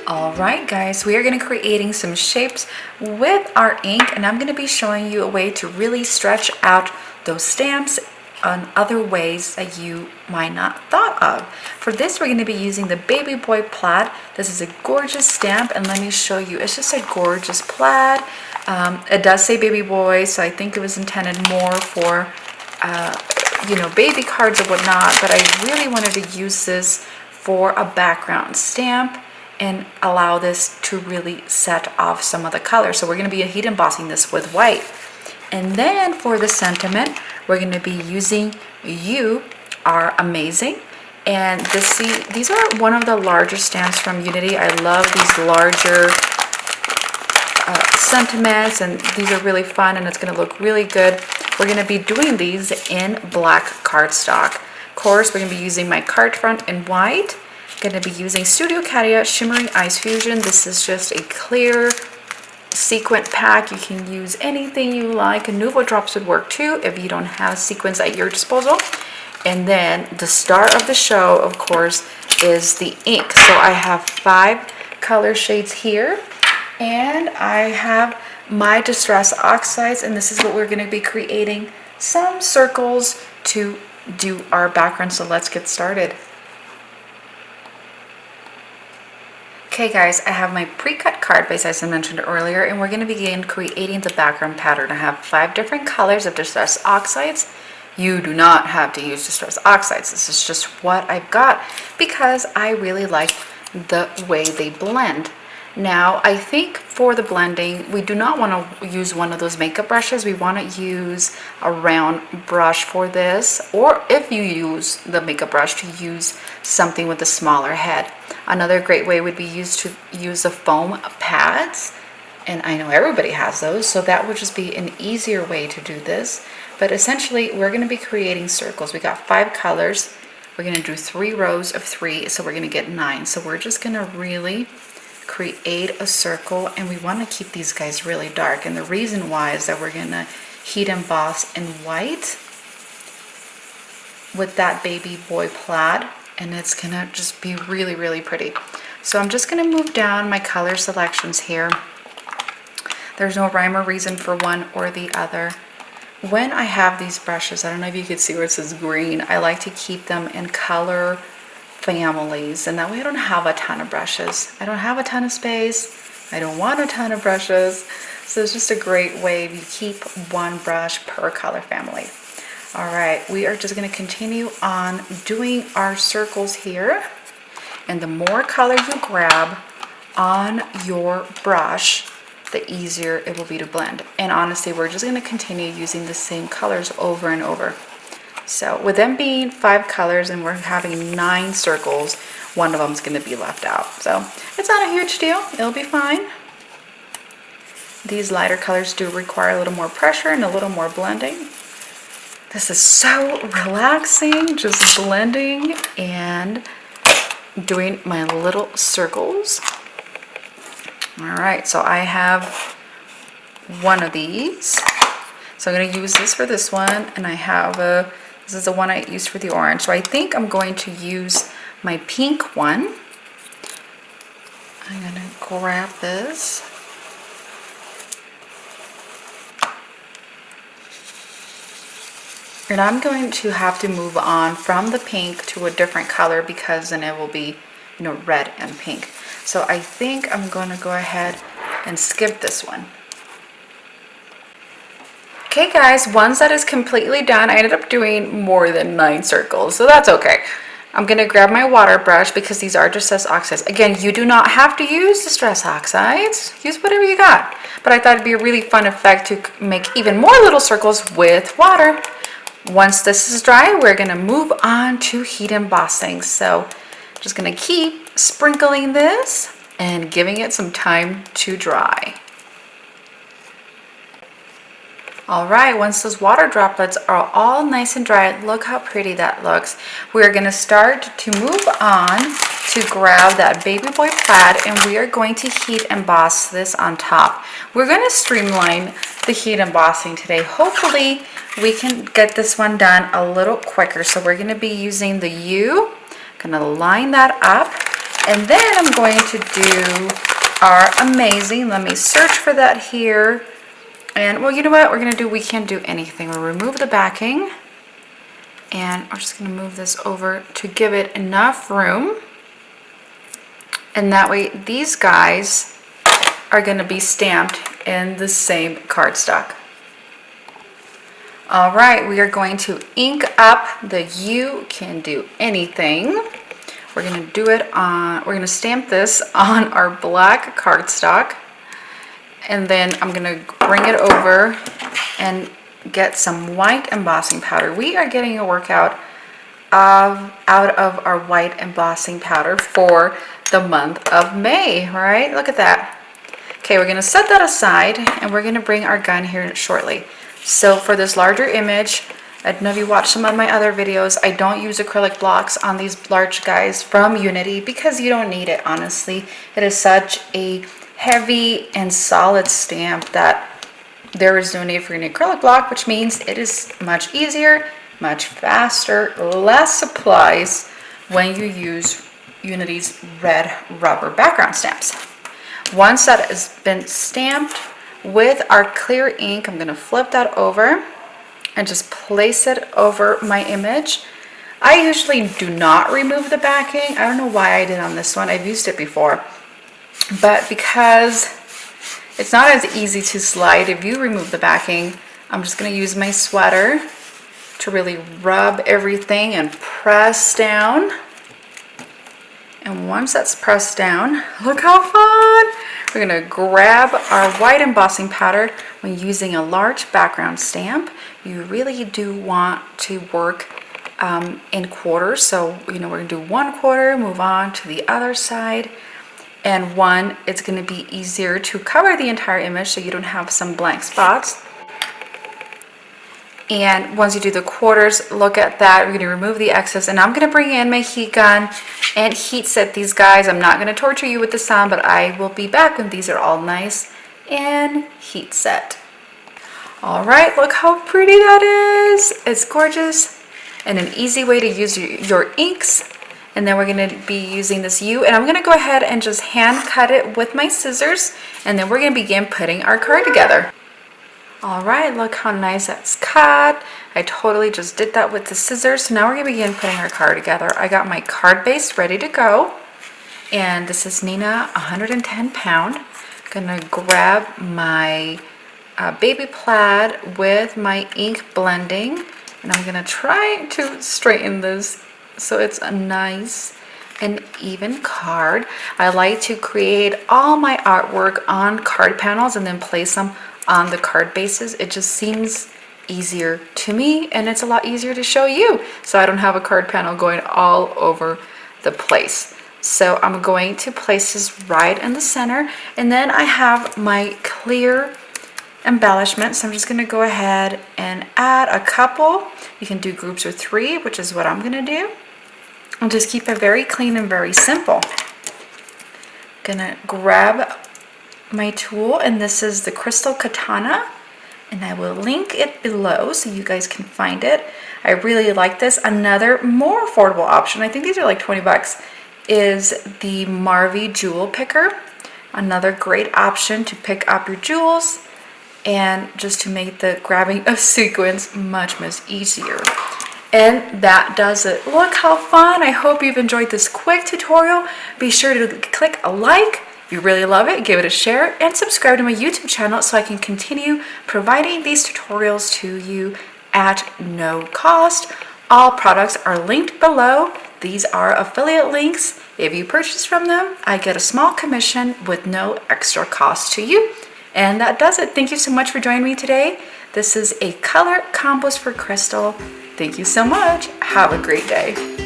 Alright guys, we are going to be creating some shapes with our ink, and I'm going to be showing you a way to really stretch out those stamps on other ways that you might not thought of. For this, we're going to be using the Baby Boy Plaid. This is a gorgeous stamp, and let me show you. It's just a gorgeous plaid. It does say Baby Boy, so I think it was intended more for baby cards or whatnot, but I really wanted to use this for a background stamp and allow this to really set off some of the color. So we're going to be heat embossing this with white. And then for the sentiment, we're going to be using You Are Amazing. And these are one of the larger stamps from Unity. I love these larger sentiments, and these are really fun, and it's going to look really good. We're going to be doing these in black cardstock. Of course, we're going to be using my card front in white. Going to be using Studio Cadia Shimmering Ice Fusion. This is just a clear sequin pack. You can use anything you like. Nuvo drops would work too if you don't have sequins at your disposal. And then the star of the show, of course, is the ink. So I have 5 color shades here, and I have my Distress Oxides, and this is what we're going to be creating some circles to do our background. So let's get started. Okay guys, I have my pre-cut card base as I mentioned earlier, and we're going to begin creating the background pattern. I have 5 different colors of Distress Oxides. You do not have to use Distress Oxides. This is just what I've got because I really like the way they blend. Now, I think for the blending, we do not want to use one of those makeup brushes. We want to use a round brush for this, or if you use the makeup brush, to use something with a smaller head. Another great way would be to use the foam pads, and I know everybody has those, so that would just be an easier way to do this. But essentially, we're going to be creating circles. We got 5 colors. We're going to do 3 rows of 3, so we're going to get 9. So we're just going to really create a circle, and we want to keep these guys really dark. And the reason why is that we're going to heat emboss in white with that Baby Boy Plaid, and it's going to just be really, really pretty. So I'm just going to move down my color selections here. There's no rhyme or reason for one or the other. When I have these brushes, I don't know if you can see where it says green, I like to keep them in color families, and that way I don't have a ton of brushes. I don't have a ton of space. I don't want a ton of brushes. So it's just a great way to keep one brush per color family. All right, we are just going to continue on doing our circles here. And the more color you grab on your brush, the easier it will be to blend. And honestly, we're just going to continue using the same colors over and over. So with them being 5 colors and we're having 9 circles, one of them is going to be left out. So it's not a huge deal. It'll be fine. These lighter colors do require a little more pressure and a little more blending. This is so relaxing, just blending and doing my little circles. All right, so I have one of these. So I'm going to use this for this one, and I have this is the one I used for the orange. So I think I'm going to use my pink one. I'm going to grab this. And I'm going to have to move on from the pink to a different color because then it will be, red and pink. So I think I'm going to go ahead and skip this one. Okay guys, once that is completely done, I ended up doing more than 9 circles, so that's okay. I'm going to grab my water brush because these are Distress Oxides. Again, you do not have to use Distress Oxides. Use whatever you got. But I thought it'd be a really fun effect to make even more little circles with water. Once this is dry, we're going to move on to heat embossing. So just going to keep sprinkling this and giving it some time to dry. All right, once those water droplets are all nice and dry, look how pretty that looks. We're going to start to move on to grab that Baby Boy Plaid, and we are going to heat emboss this on top. We're going to streamline the heat embossing today. Hopefully we can get this one done a little quicker. So we're going to be using the U. Going to line that up And then I'm going to do our amazing, let me search for that here. And well, you know what we're gonna do? We can't do anything. We'll remove the backing. And I'm just gonna move this over to give it enough room. And that way these guys are gonna be stamped in the same cardstock. All right, we are going to ink up the You Can Do Anything. We're gonna do it on, we're gonna stamp this on our black cardstock. And then I'm gonna bring it over and get some white embossing powder. We are getting a workout out of our white embossing powder for the month of May, right? Look at that. Okay, we're gonna set that aside and we're gonna bring our gun here shortly. So for this larger image, I don't know if you watched some of my other videos, I don't use acrylic blocks on these large guys from Unity because you don't need it, honestly. It is such a heavy and solid stamp that there is no need for an acrylic block, which means it is much easier, much faster, less supplies when you use Unity's red rubber background stamps. Once that has been stamped with our clear ink, I'm going to flip that over and just place it over my image. I usually do not remove the backing. I don't know why I did on this one. I've used it before. But because it's not as easy to slide if you remove the backing, I'm just going to use my sweater to really rub everything and press down. And once that's pressed down, look how fun! We're going to grab our white embossing powder. When using a large background stamp, you really do want to work in quarters. So, you know, we're going to do 1/4, move on to the other side. And one, it's going to be easier to cover the entire image so you don't have some blank spots. And once you do the quarters, look at that. We're going to remove the excess, and I'm going to bring in my heat gun and heat set these guys. I'm not going to torture you with the sound, but I will be back when these are all nice and heat set. All right, look how pretty that is. It's gorgeous and an easy way to use your inks. And then we're going to be using this U, and I'm going to go ahead and just hand cut it with my scissors, and then we're going to begin putting our card together. All right, look how nice that's cut. I totally just did that with the scissors. So now we're going to begin putting our card together. I got my card base ready to go, and this is Nina 110 pound. I'm going to grab my baby plaid with my ink blending, and I'm going to try to straighten this so it's a nice and even card. I like to create all my artwork on card panels and then place them on the card bases. It just seems easier to me, and it's a lot easier to show you, so I don't have a card panel going all over the place. So I'm going to place this right in the center, and then I have my clear embellishment, so I'm just going to go ahead and add a couple. You can do groups of 3, which is what I'm going to do. I'll just keep it very clean and very simple. Gonna grab my tool, and this is the Crystal Katana, and I will link it below so you guys can find it. I really like this. Another more affordable option, I think these are like 20 bucks, is the Marvy Jewel Picker. Another great option to pick up your jewels and just to make the grabbing of sequins much easier. And that does it. Look how fun. I hope you've enjoyed this quick tutorial. Be sure to click a like if you really love it, give it a share, and subscribe to my YouTube channel so I can continue providing these tutorials to you at no cost. All products are linked below. These are affiliate links. If you purchase from them, I get a small commission with no extra cost to you. And that does it. Thank you so much for joining me today. This is a color combos for Crystal. Thank you so much. Have a great day.